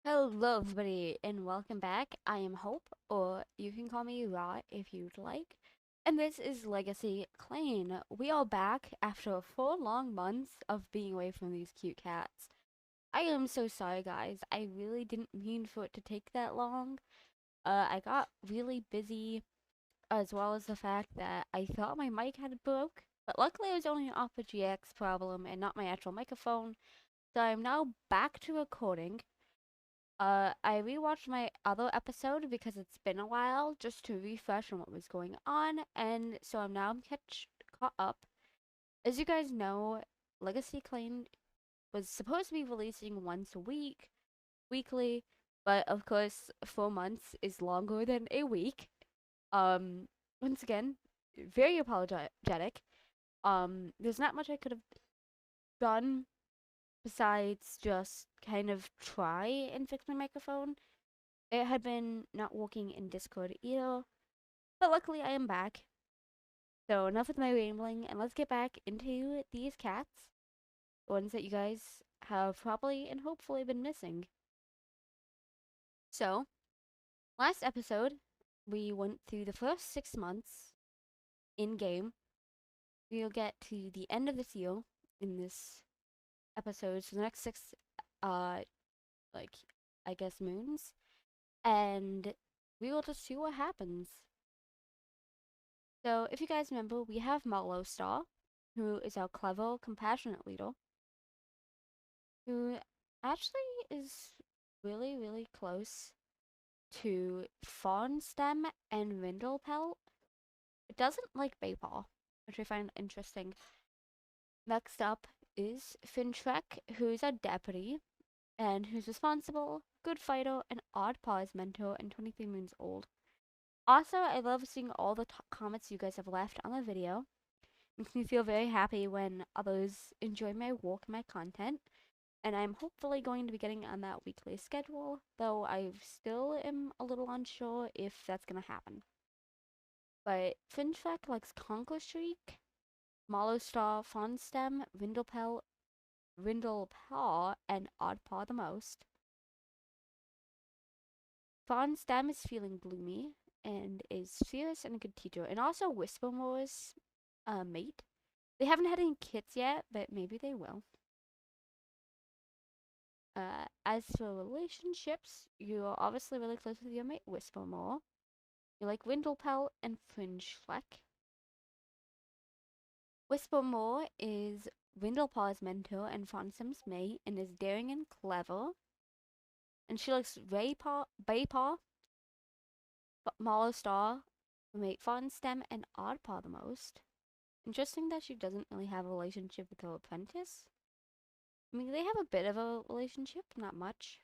Hello, everybody, and welcome back. I am Hope, or you can call me Ra if you'd like. And this is Legacyclan. We are back after 4 long months of being away from these cute cats. I am so sorry, guys. I really didn't mean for it to take that long. I got really busy, as well as the fact that I thought my mic had broke. But luckily, it was only an Opera GX problem and not my actual microphone. So I'm now back to recording. I rewatched my other episode because it's been a while just to refresh on what was going on, and so I'm caught up. As you guys know, Legacy Clan was supposed to be releasing once a week, weekly, but of course, 4 months is longer than a week. Um, Once again, very apologetic. There's not much I could have done besides just kind of try and fix my microphone. It had been not working in Discord either, but luckily I am back. So enough with my rambling, and let's get back into these cats, the ones that you guys have probably and hopefully been missing. So, last episode, we went through the first 6 months in game. We'll get to the end of this year in this episode, so the next six, uh, like, I guess moons, and we will just see what happens. So, if you guys remember, we have Marlowe Star, who is our clever, compassionate leader, who actually is really, really close to Fawnstem and Rindlepelt. It doesn't like Baypaw, which I find interesting. Next up is Fintrek, who's our deputy, and who's responsible, good fighter, and Oddpaw's mentor, and 23 moons old. Also, I love seeing all the comments you guys have left on the video. Makes me feel very happy when others enjoy my work and my content. And I'm hopefully going to be getting on that weekly schedule, though I still am a little unsure if that's going to happen. But Finchak likes Conquer Streak, Malostar, Fonstem, Rindlepaw, and Oddpaw the most. Fonstem is feeling gloomy and is fierce and a good teacher, and also Whispermore's mate. They haven't had any kits yet, but maybe they will. As for relationships, you're obviously really close with your mate Whispermore. You like Windlepelt and Fringefleck. Whispermore is Windlepaw's mentor and Fonsom's mate and is daring and clever. And she likes Baypaw, Molostar, mate Fonstem, and Oddpaw the most. Interesting that she doesn't really have a relationship with her apprentice. I mean, they have a bit of a relationship, not much.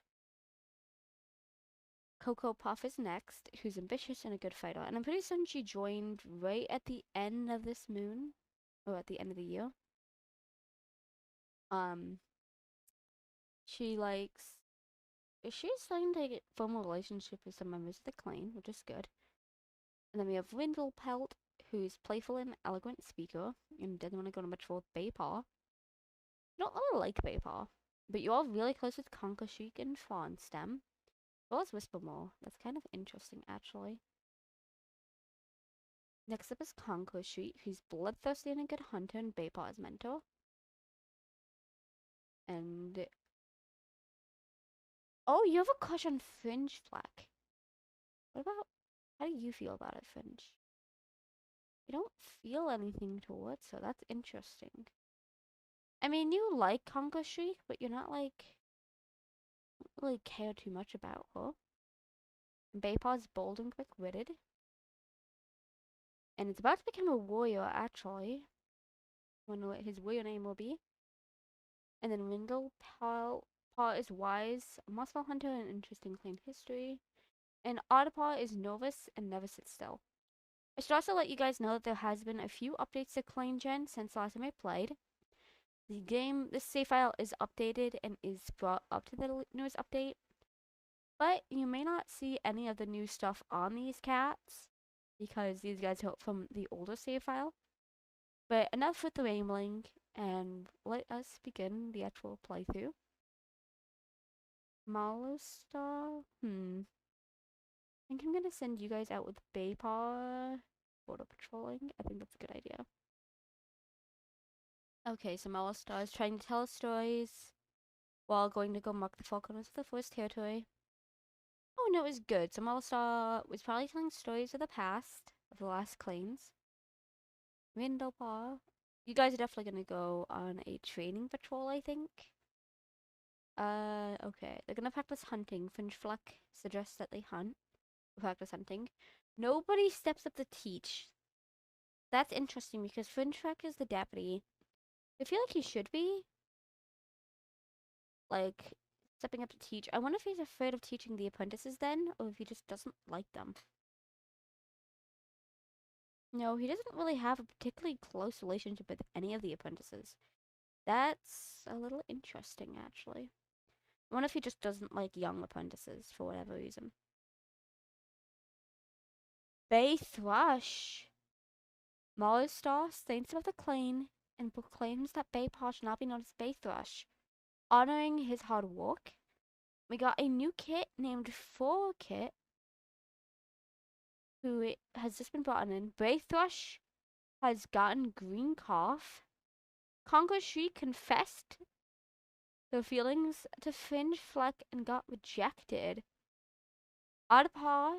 Coco Puff is next, who's ambitious and a good fighter. And I'm pretty certain she joined right at the end of this moon, or at the end of the year. Um, she likes. She's starting to get form a relationship with some members of the clan, which is good. And then we have Windlepelt, who's playful and eloquent speaker, and doesn't want to go to much for Baypaw. You don't really like Baypaw, but you're all really close with Conquershriek and Fawnstem, as well as Whispermore. That's kind of interesting, actually. Next up is Conquershriek, who's bloodthirsty and a good hunter and Baypaw's mentor. And oh, you have a crush on Fringe Flack. What about how do you feel about it, Fringe? You don't feel anything towards her. That's interesting. I mean, you like Conquer Shriek, but you're not like don't really care too much about her. Baypaw's bold and quick-witted, and it's about to become a warrior. Actually, I wonder what his warrior name will be. And then Paw is wise, a muscle hunter, and interesting clan history. And Oddpaw is novice and never sits still. I should also let you guys know that there has been a few updates to Clan Gen since last time I played. This save file is updated and is brought up to the newest update. But you may not see any of the new stuff on these cats because these guys are from the older save file. But enough with the rambling and let us begin the actual playthrough. Molostar? I think I'm gonna send you guys out with Baypaw border patrolling. I think that's a good idea. Okay, so Molostar is trying to tell us stories while going to go mark the four corners of the forest territory. Oh no, it was good. So Molostar was probably telling stories of the past, of the last claims. Windlepaw. You guys are definitely gonna go on a training patrol, I think. Okay. They're gonna practice hunting. Finchfleck suggests that they hunt. Practice hunting. Nobody steps up to teach. That's interesting because Finchfleck is the deputy. I feel like he should be, like, stepping up to teach. I wonder if he's afraid of teaching the apprentices then, or if he just doesn't like them. No, he doesn't really have a particularly close relationship with any of the apprentices. That's a little interesting, actually. I wonder if he just doesn't like young apprentices for whatever reason. Bay Thrush. Molostar thinks of the claim and proclaims that Baypaw should not be known as Bay Thrush, honoring his hard work. We got a new kit named Four Kit, who has just been brought in. Bay Thrush has gotten green cough. Congo Shriek confessed their feelings to Finch Fleck and got rejected. Oddpaw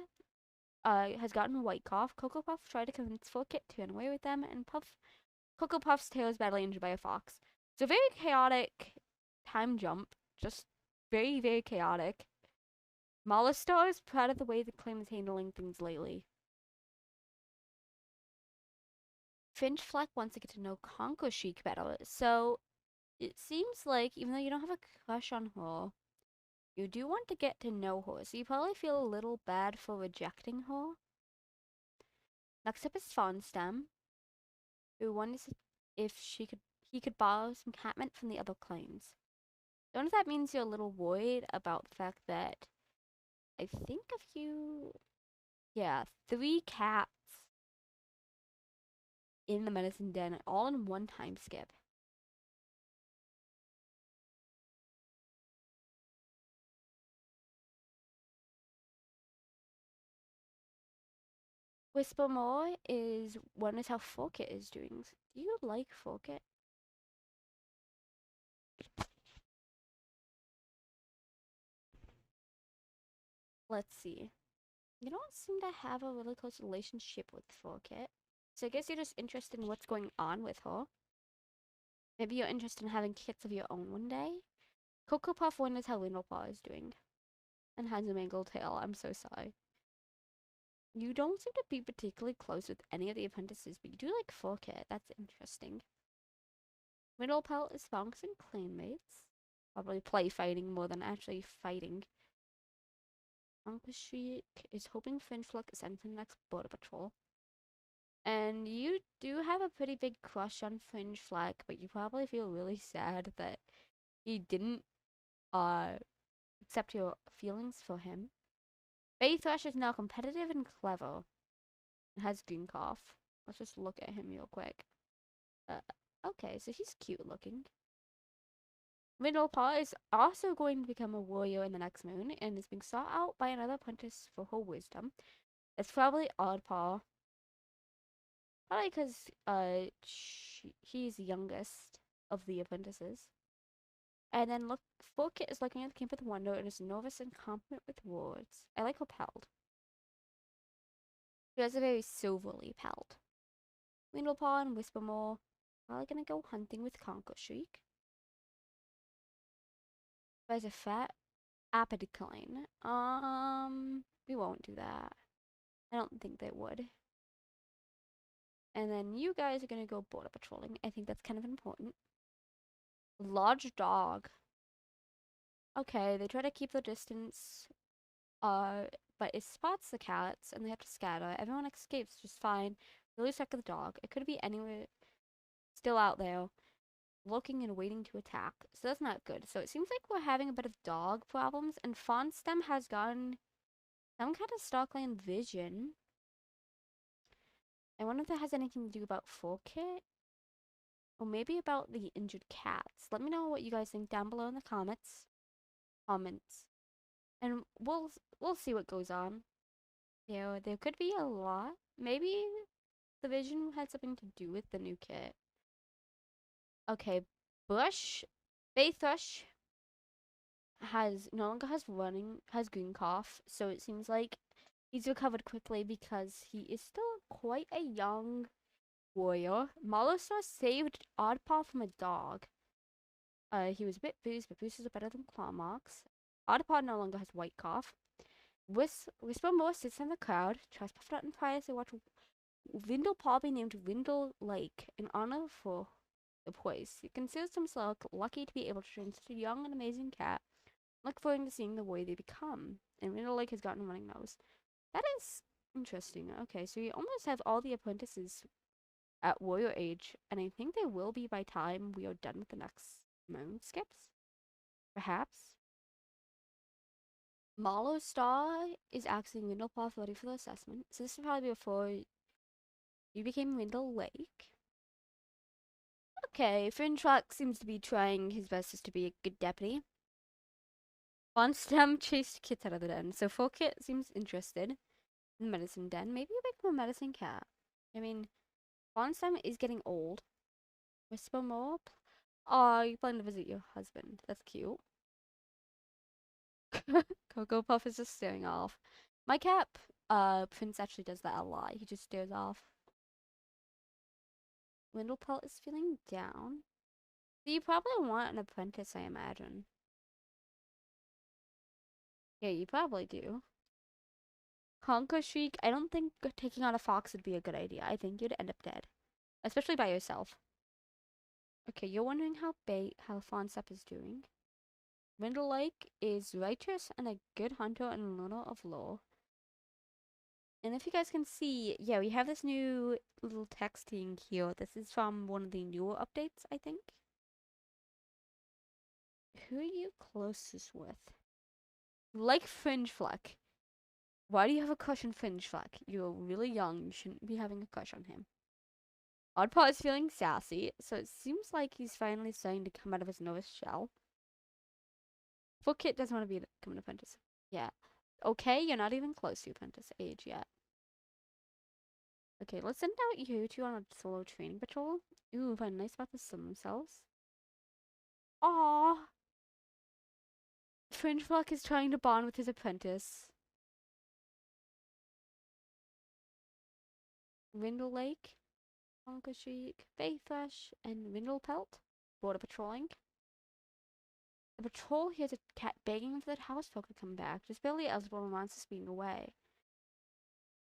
has gotten white cough. Cocoa Puff tried to convince Four Kit to run away with them, and Cocoa Puff's tail is badly injured by a fox. So very chaotic time jump. Just very, very chaotic. Molostar is proud of the way the clan is handling things lately. Finch Fleck wants to get to know Conco Chic better. So it seems like even though you don't have a crush on her, you do want to get to know her. So you probably feel a little bad for rejecting her. Next up is Fawnstem, who wonders if he could borrow some catmint from the other clans. I wonder if that means you're a little worried about the fact that I think a few, yeah, 3 cats in the medicine den all in one time skip. Whisper More is wonders how Forkit is doing. Do you like Forkit? Let's see. You don't seem to have a really close relationship with Forkit. So I guess you're just interested in what's going on with her. Maybe you're interested in having kits of your own one day. Cocoa Puff wonders how Lindlepaw is doing. And has a mangled tail. I'm so sorry. You don't seem to be particularly close with any of the apprentices, but you do like Forkit. That's interesting. Middlepelt is Fonks and clanmates. Probably play fighting more than actually fighting. Uncle Shriek is hoping Finchluck is sent to the next border patrol. And you do have a pretty big crush on Finchfleck, but you probably feel really sad that he didn't accept your feelings for him. Bay Thrush is now competitive and clever and has green cough. Let's just look at him real quick. Uh, okay, so he's cute looking. Middlepaw is also going to become a warrior in the next moon and is being sought out by another apprentice for her wisdom. It's probably Oddpaw. Probably because he's the youngest of the apprentices. And then look, Forkit is looking at the camp with wonder and is nervous and confident with words. I like her pelt. She has a very silverly pelt. Windlepaw and Whispermore probably gonna go hunting with Conquer Shriek. There's a fat Apidicline. We won't do that. I don't think they would. And then you guys are gonna go border patrolling. I think that's kind of important. Large dog. Okay, they try to keep the distance, but it spots the cats and they have to scatter. Everyone escapes just fine. Really stuck with the dog. It could be anywhere, still out there, looking and waiting to attack. So that's not good. So it seems like we're having a bit of dog problems, and Fawnstem has gotten some kind of Stockland vision. I wonder if that has anything to do about Forkit? Or maybe about the injured cats. Let me know what you guys think down below in the comments. and we'll see what goes on. You know, there could be a lot. Maybe the vision had something to do with the new kit. Okay, Bush, Bay Thrush has no longer has green cough, so it seems like he's recovered quickly because he is still quite a young warrior. Molostar saved Oddpaw from a dog. He was a bit bruised, but bruises are better than claw marks. Oddpaw no longer has white cough. Whisper Moore sits in the crowd, tries puffed out and pious. They watch Windle Paw be named Windle Lake in honor for the place. He considers himself lucky to be able to train such a young and amazing cat. Look forward to seeing the way they become. And Windle Lake has gotten a running nose. That is interesting. Okay, so you almost have all the apprentices at warrior age, and I think they will be by time we are done with the next moon skips. Perhaps. Malo Star is asking Windle Paw ready for the assessment, so this will probably be before you became Windle Lake. Okay, Fringerock seems to be trying his best to be a good deputy. Bonstem chased Kit out of the den, so Full Kit seems interested in the medicine den. Maybe you become a medicine cat. I mean, Bonstem is getting old. Whisper more? Oh, you plan to visit your husband. That's cute. Cocoa Puff is just staring off. My cat, Prince actually does that a lot. He just stares off. Windlepelt is feeling down. So you probably want an apprentice, I imagine. Yeah, you probably do. Conquer Shriek, I don't think taking on a fox would be a good idea. I think you'd end up dead. Especially by yourself. Okay, you're wondering how Fonsep is doing. Windle Lake is righteous and a good hunter and learner of lore. And if you guys can see, yeah, we have this new little texting here. This is from one of the newer updates, I think. Who are you closest with? Like Fringe Fleck. Why do you have a crush on Fringe Fleck? You're really young. You shouldn't be having a crush on him. Oddpaw is feeling sassy, so it seems like he's finally starting to come out of his nervous shell. Full Kit doesn't want to become an apprentice. Yeah. Okay, you're not even close to apprentice age yet. Okay, let's send out you two on a solo training patrol. Ooh, find nice about the themselves. Aww. Fringe Flock is trying to bond with his apprentice. Windle Lake, Honka Shriek, Bay Thrush, and Windle Pelt. Border patrolling. The patrol hears a cat begging for that housefolk to come back, just barely eligible and wants being away.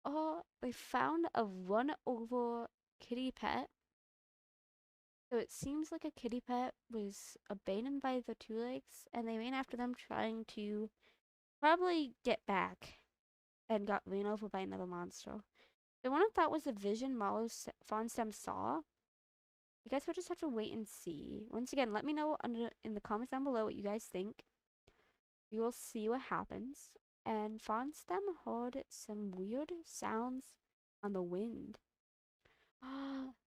Oh, they found a run over kitty pet. So it seems like a kitty pet was abandoned by the two legs, and they ran after them trying to probably get back and got ran over by another monster. The one I thought was the vision Malo Fonstem saw. I guess we'll just have to wait and see. Once again, let me know in the comments down below what you guys think. We will see what happens. And Fonstem heard some weird sounds on the wind.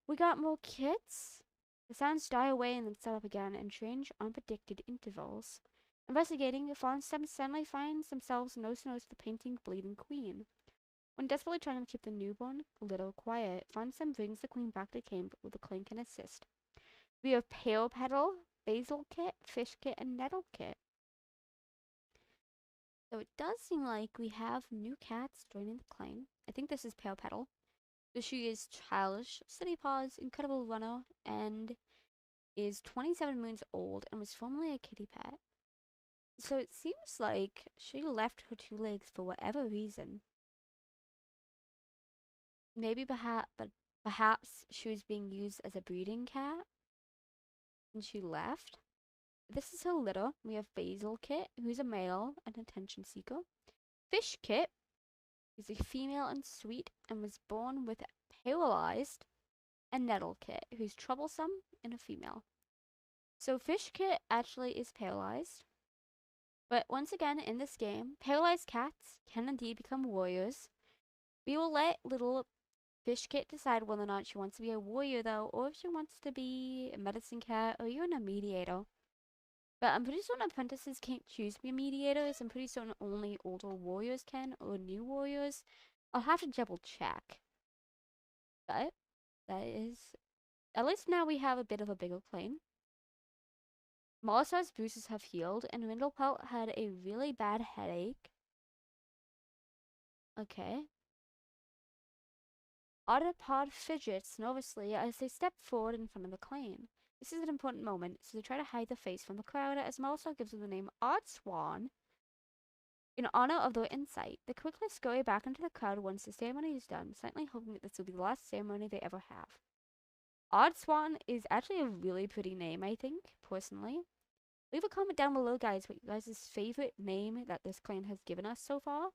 We got more kits? The sounds die away and then start up again in strange, unpredicted intervals. Investigating, Fonstem suddenly finds themselves nose to nose with the painting Bleeding Queen. When desperately trying to keep the newborn little quiet, Fonstem brings the queen back to camp with a clink and assist. We have Pale Petal, Basil Kit, Fish Kit, and Nettle Kit. So it does seem like we have new cats joining the clan. I think this is Pale Petal. So she is childish, city paws, incredible runner, and is 27 moons old and was formerly a kitty pet. So it seems like she left her two legs for whatever reason. Maybe perhaps she was being used as a breeding cat and she left. This is her litter. We have Basil Kit, who's a male and attention seeker. Fish Kit is a female and sweet and was born with paralyzed. And Nettle Kit, who's troublesome and a female. So Fish Kit actually is paralyzed. But once again, in this game, paralyzed cats can indeed become warriors. We will let little Fish Kit decide whether or not she wants to be a warrior, though, or if she wants to be a medicine cat or even a mediator. But I'm pretty certain apprentices can't choose to be mediators. I'm pretty certain only older warriors can, or new warriors. I'll have to double check. But that is... At least now we have a bit of a bigger claim. Mollisar's bruises have healed, and Windlepelt had a really bad headache. Okay. Autopod fidgets nervously as they step forward in front of the claim. This is an important moment, so they try to hide their face from the crowd as Mollisar gives them the name Odd Swan in honor of their insight. They quickly scurry back into the crowd once the ceremony is done, silently hoping that this will be the last ceremony they ever have. Odd Swan is actually a really pretty name, I think, personally. Leave a comment down below, guys, what you guys' favorite name that this clan has given us so far,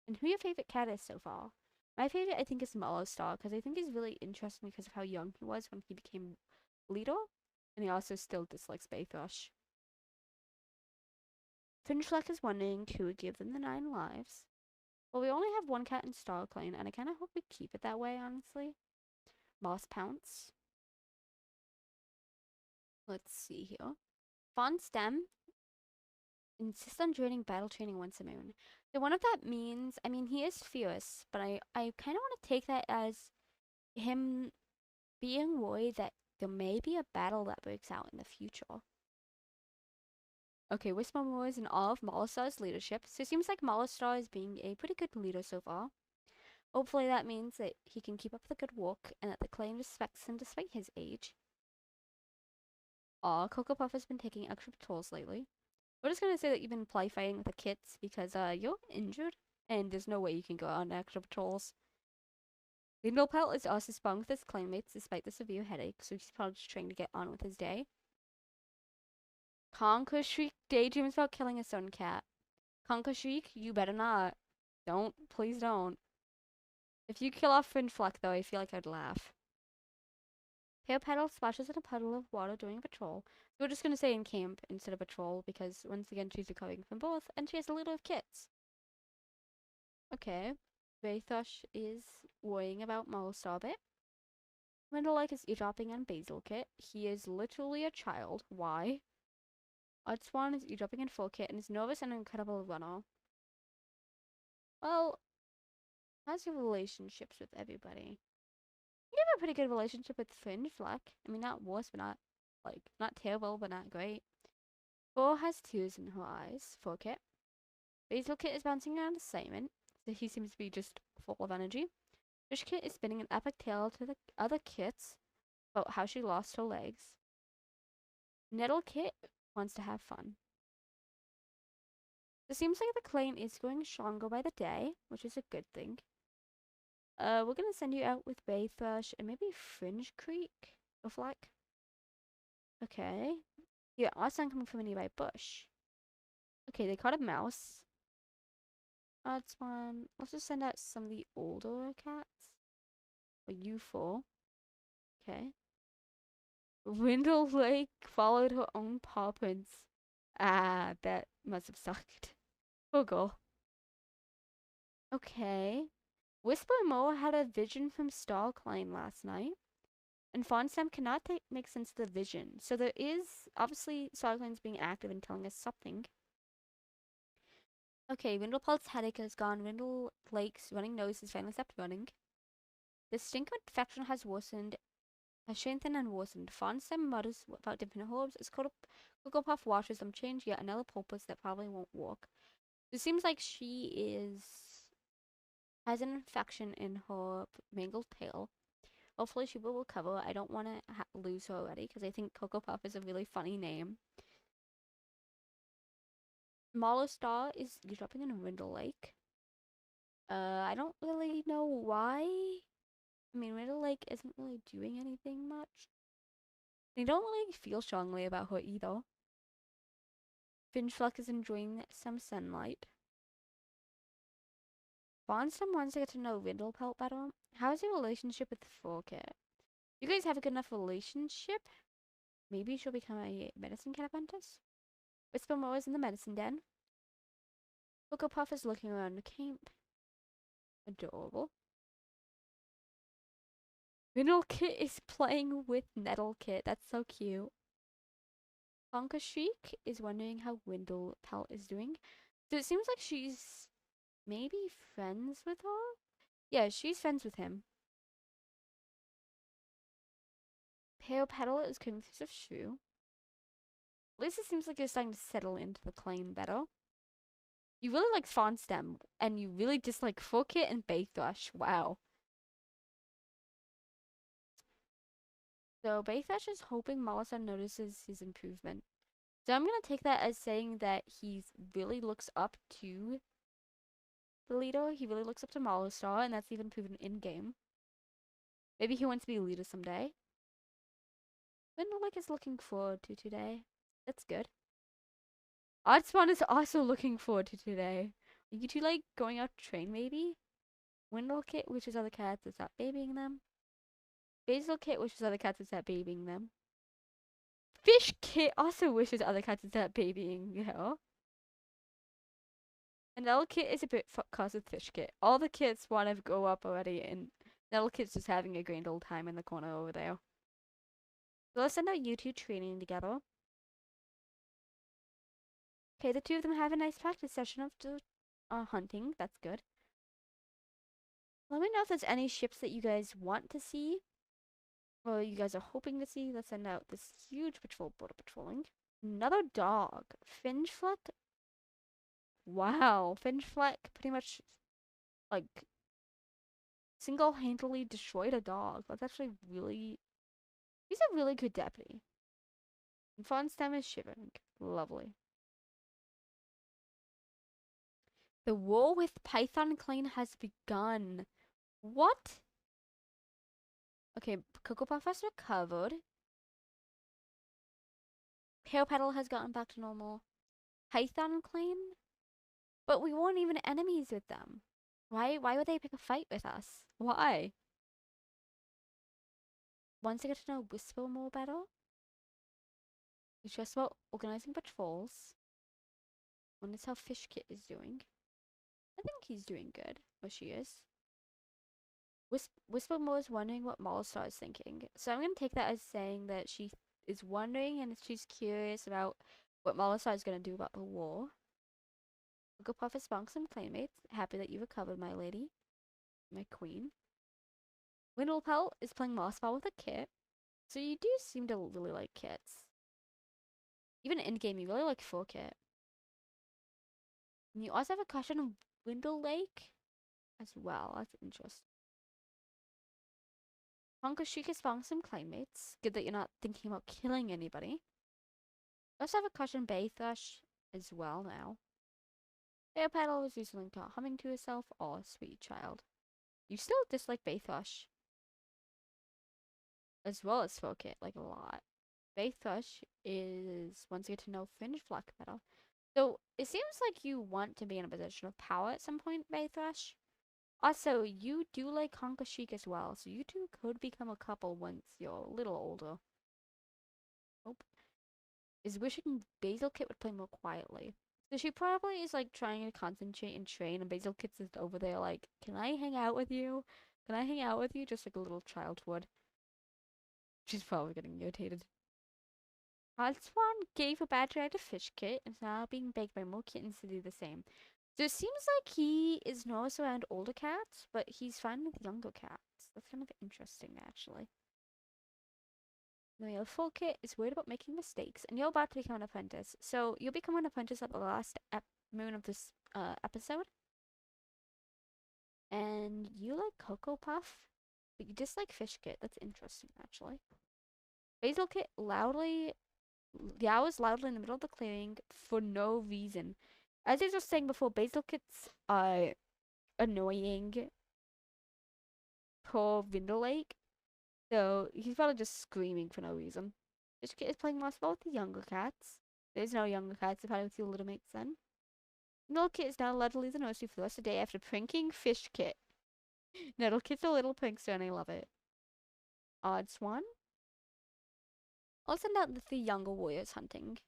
and who your favorite cat is so far. My favorite, I think, is Star, because I think he's really interesting because of how young he was when he became leader, and he also still dislikes Baythrush. Finchfleck is wondering who would give them the 9 lives. Well, we only have one cat in Star Clan, and I kind of hope we keep it that way, honestly. Moss Pounce. Let's see here. Fawn Stem insists on joining battle training once a moon. So one of that means, I mean, he is fierce, but I kind of want to take that as him being worried that there may be a battle that breaks out in the future. Okay, Whispermore is in awe of Mollisar's leadership, so it seems like Mollisar is being a pretty good leader so far. Hopefully that means that he can keep up the good work and that the clan respects him despite his age. Aw, Cocoa Puff has been taking extra patrols lately. We're just gonna say that you've been play fighting with the kits because you're injured and there's no way you can go on extra patrols. Lindopelt is also sprung with his clanmates despite the severe headache, so he's probably just trying to get on with his day. Conquer Shriek daydreams about killing his own cat. Conquer Shriek, you better not. Don't, please don't. If you kill off Finfleck though, I feel like I'd laugh. Pale Petal splashes in a puddle of water during a patrol. So we're just gonna say in camp instead of patrol because once again she's recovering from both and she has a litter of kits. Okay. Baythush is worrying about Mollisar a bit. Windlelike is eavesdropping on Basil Kit. He is literally a child. Why? Swan is eavesdropping on Full Kit and is nervous and an incredible runner. Well, how's your relationships with everybody? You have a pretty good relationship with Finfleck. I mean, not worse, but not, like, not terrible, but not great. Four has tears in her eyes. Full Kit. Basil Kit is bouncing around excitement, so he seems to be just full of energy. Fish Kit is spinning an epic tale to the other kits about how she lost her legs. Nettle Kit wants to have fun. It seems like the clan is growing stronger by the day, which is a good thing. We're gonna send you out with Bay Thrush and maybe Fringe Creek or Fleck. Okay. Yeah, our sound coming from a nearby bush. Okay, they caught a mouse. That's one. Let's just send out some of the older cats. Or you four. Okay. Windle Lake followed her own paw prints. Ah, that must have sucked. Poor girl. Okay. Whisper Mo had a vision from Starcline last night. And Fonstam cannot make sense of the vision. So there is, obviously, Starcline's being active and telling us something. Okay, Windlepult's headache has gone. Windle Lake's running nose has finally stopped running. The stink infection has worsened, has strengthened and worsened. Fonstam mutters about different herbs as Cocoa Puff watches them change yet another purpose that probably won't work. It seems like she has an infection in her mangled tail. Hopefully she will recover. I don't want to lose her already because I think Cocoa Puff is a really funny name. Star is dropping in Windle Lake. I don't really know why. I mean, Windle Lake isn't really doing anything much. They don't really feel strongly about her either. Finchfleck is enjoying some sunlight. Bonstam wants to get to know Windlepelt better. How is your relationship with Forkit? You guys have a good enough relationship? Maybe she'll become a medicine cat apprentice? Whispermore is in the medicine den. Cocoa Puff is looking around the camp. Adorable. Windle Kit is playing with Nettle Kit. That's so cute. Bonka Shriek is wondering how Windle Pelt is doing. So it seems like she's maybe friends with her? Yeah, she's friends with him. Pale Petal is confused of Shrew. At least it seems like you're starting to settle into the claim better. You really like Fawnstem, and you really dislike Forkit and Baythrush. Wow. So Baythrush is hoping Molison notices his improvement. So I'm gonna take that as saying that he really looks up to the leader. He really looks up to Mollistar, and that's even proven in game. Maybe he wants to be a leader someday. Windlake is looking forward to today. That's good. Artspawn is also looking forward to today. Are you two like going out to train maybe? Windle Kit wishes other cats would stop babying them. Basil Kit wishes other cats would stop babying them. Fish Kit also wishes other cats would stop babying her. And Nettle Kit is a bit fucked with Fish Kit. All the kits want to go up already, and Nettle Kit's just having a grand old time in the corner over there. So let's send out you two training together. Okay, the two of them have a nice practice session of hunting. That's good. Let me know if there's any ships that you guys want to see, or you guys are hoping to see. Let's send out this huge patrol border patrolling. Another dog. Finchfleck. Wow. Finchfleck pretty much, like, single-handedly destroyed a dog. That's actually really... He's a really good deputy. And Fawnstem is shivering. Lovely. The war with Python Clan has begun. What? Okay, Cocoa Puff has recovered. Pale Petal has gotten back to normal. Python Clan? But we weren't even enemies with them. Why would they pick a fight with us? Why? Once I get to know Whisper more better, it's just about organizing patrols. Wonders how Fish Kit is doing. I think he's doing good. Or she is. Whisper more is wondering what Mollistar is thinking. So I'm going to take that as saying that she is wondering and she's curious about what Mollistar is going to do about the war. Uncle Puff has spawned some playmates. Happy that you recovered, my lady. My queen. Windlepelt is playing Mossball with a kit. So you do seem to really like kits. Even in game, you really like full kit. And you also have a crush on Windle Lake as well. That's interesting. Honkoshik has found some claymates. Good that you're not thinking about killing anybody. I also have a crush on Baythrush as well now. Airpaddle was recently caught humming to herself. Oh, sweet child. You still dislike Baythrush. As well as Fokit, like a lot. Baythrush is wants to get to know Finchfleck better. So it seems like you want to be in a position of power at some point, Baythrush. Also, you do like Honkoshik as well, so you two could become a couple once you're a little older. Oh, is wishing Basil Kit would play more quietly. So she probably is like trying to concentrate and train, and Basil Kit's just over there like, can I hang out with you? Can I hang out with you? Just like a little child would. She's probably getting irritated. Swan gave a bad try to Fish Kit and is now being begged by more kittens to do the same. So it seems like he is nervous around older cats, but he's fine with younger cats. That's kind of interesting, actually. Now, your full kit is worried about making mistakes, and you're about to become an apprentice. So you'll become an apprentice at the last moon of this episode. And you like Cocoa Puff, but you dislike Fish Kit. That's interesting, actually. Basil Kit loudly yowls loudly in the middle of the clearing for no reason. As I was just saying before, Basil Kit's annoying poor Vindle Lake. So he's probably just screaming for no reason. Fish Kit is playing basketball with the younger cats. There's no younger cats, they're probably with your little mate's son. Nettle Kit is now allowed to leave the nursery for the rest of the day after pranking Fish Kit. Nettle Kit's a little prankster and I love it. Odd Swan? I'll send out the three younger warriors hunting.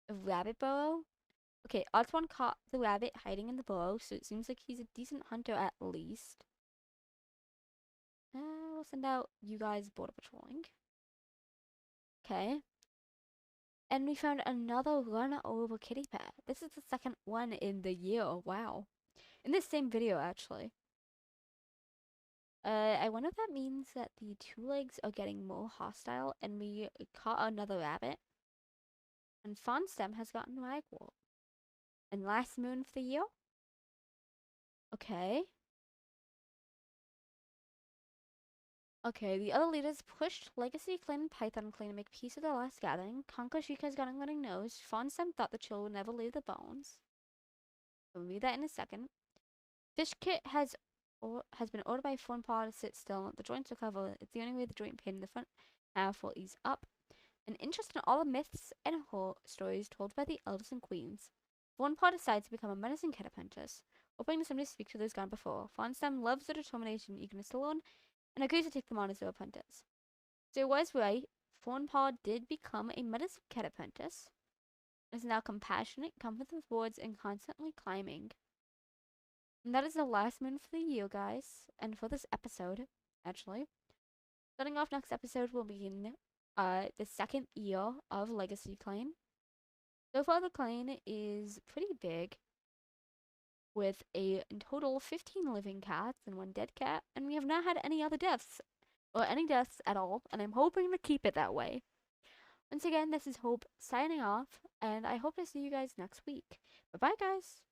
A rabbit burrow? Okay, Odd Swan caught the rabbit hiding in the burrow, so it seems like he's a decent hunter at least. We'll send out you guys border patrolling. Okay. And we found another run over kitty pair. This is the second one in the year. Wow. In this same video, actually. I wonder if that means that the two legs are getting more hostile and we caught another rabbit. And Fonstem has gotten ragwort. And last moon for the year? Okay. Okay, the other leaders pushed Legacyclan and Python Clan to make peace with the last gathering. Conquer Shika's got a running nose. Fonstem thought the chill would never leave the bones. We'll read that in a second. Fishkit has been ordered by Fawnpaw to sit still. The joints recover. It's the only way the joint pain in the front half will ease up. An interest in all the myths and horror stories told by the elders and queens. Fawnpaw decides to become a menacing cat apprentice, hoping to someday speak to those gone before. Fawnstem loves the determination and eagerness to learn, and agrees to take them on as their apprentice. So it was right. Fawnpaw did become a medicine cat apprentice. Is now compassionate, comes with boards, and constantly climbing. And that is the last moon for the year, guys, and for this episode, actually. Starting off next episode will be in the second year of Legacyclan. So far, the clan is pretty big, with in total 15 living cats and one dead cat, and we have not had any other deaths, or any deaths at all, and I'm hoping to keep it that way. Once again, this is Hope signing off, and I hope to see you guys next week. Bye bye, guys!